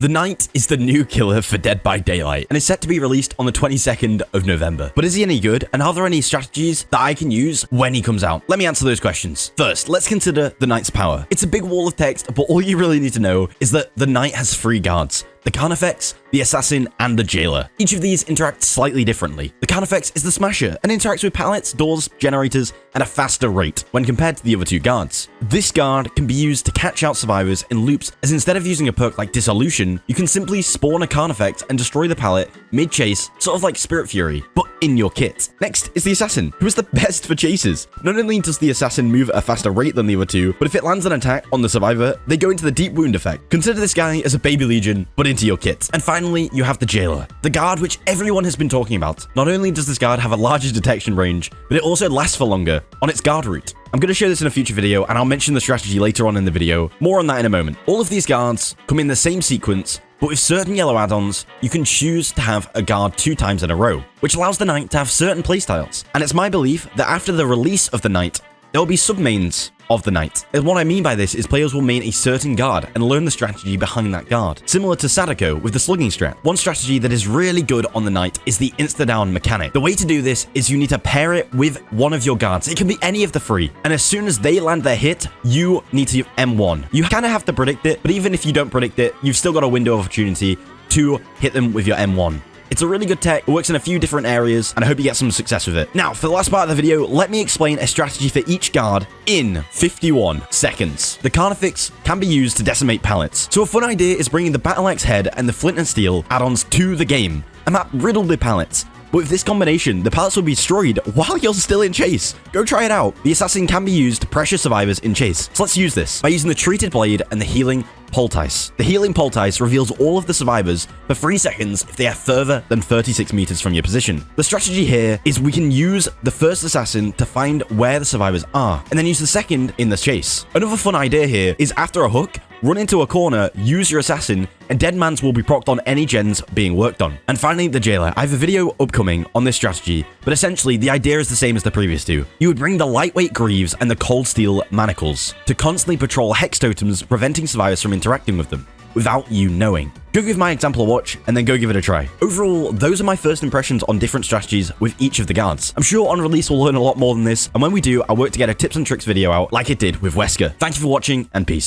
The Knight is the new killer for Dead by Daylight and is set to be released on the 22nd of November. But is he any good? And are there any strategies that I can use when he comes out? Let me answer those questions. First, let's consider the Knight's power. It's a big wall of text, but all you really need to know is that the Knight has 3 guards: the Carnifex, the Assassin, and the Jailer. Each of these interacts slightly differently. The Carnifex is the Smasher and interacts with pallets, doors, generators, at a faster rate when compared to the other 2 guards. This guard can be used to catch out survivors in loops, as instead of using a perk like Dissolution, you can simply spawn a Carnifex and destroy the pallet mid-chase, sort of like Spirit Fury, but in your kit. Next is the Assassin, who is the best for chases. Not only does the Assassin move at a faster rate than the other 2, but if it lands an attack on the survivor, they go into the deep wound effect. Consider this guy as a baby legion, but into your kit. And finally, you have the Jailer, the guard which everyone has been talking about. Not only does this guard have a larger detection range, but it also lasts for longer on its guard route. I'm going to show this in a future video, and I'll mention the strategy later on in the video. More on that in a moment. All of these guards come in the same sequence, but with certain yellow add-ons, you can choose to have a guard 2 times in a row, which allows the Knight to have certain playstyles. And it's my belief that after the release of the Knight, there will be sub-mains of the Knight. And what I mean by this is players will main a certain guard and learn the strategy behind that guard, similar to Sadako with the slugging strat. One strategy that is really good on the Knight is the Instadown mechanic. The way to do this is you need to pair it with one of your guards. It can be any of the 3, and as soon as they land their hit, you need to M1. You kind of have to predict it, but even if you don't predict it, you've still got a window of opportunity to hit them with your M1. It's a really good tech, it works in a few different areas, and I hope you get some success with it. Now, for the last part of the video, let me explain a strategy for each guard in 51 seconds. The Carnifex can be used to decimate pallets, so a fun idea is bringing the Battle Axe Head and the Flint and Steel add-ons to the game, and that riddled the pallets. But with this combination, the pallets will be destroyed while you're still in chase. Go try it out. The Assassin can be used to pressure survivors in chase. So let's use this by using the Treated Blade and the Healing Poultice. The Healing Poultice reveals all of the survivors for 3 seconds if they are further than 36 meters from your position. The strategy here is we can use the first Assassin to find where the survivors are, and then use the second in the chase. Another fun idea here is after a hook, run into a corner, use your Assassin, and Dead Man's will be procced on any gens being worked on. And finally, the Jailer. I have a video upcoming on this strategy, but essentially the idea is the same as the previous 2. You would bring the lightweight Greaves and the Cold Steel Manacles to constantly patrol Hex Totems, preventing survivors from interacting with them without you knowing. Go give my example a watch, and then go give it a try. Overall, those are my first impressions on different strategies with each of the guards. I'm sure on release we'll learn a lot more than this, and when we do, I'll work to get a tips and tricks video out like it did with Wesker. Thank you for watching, and peace.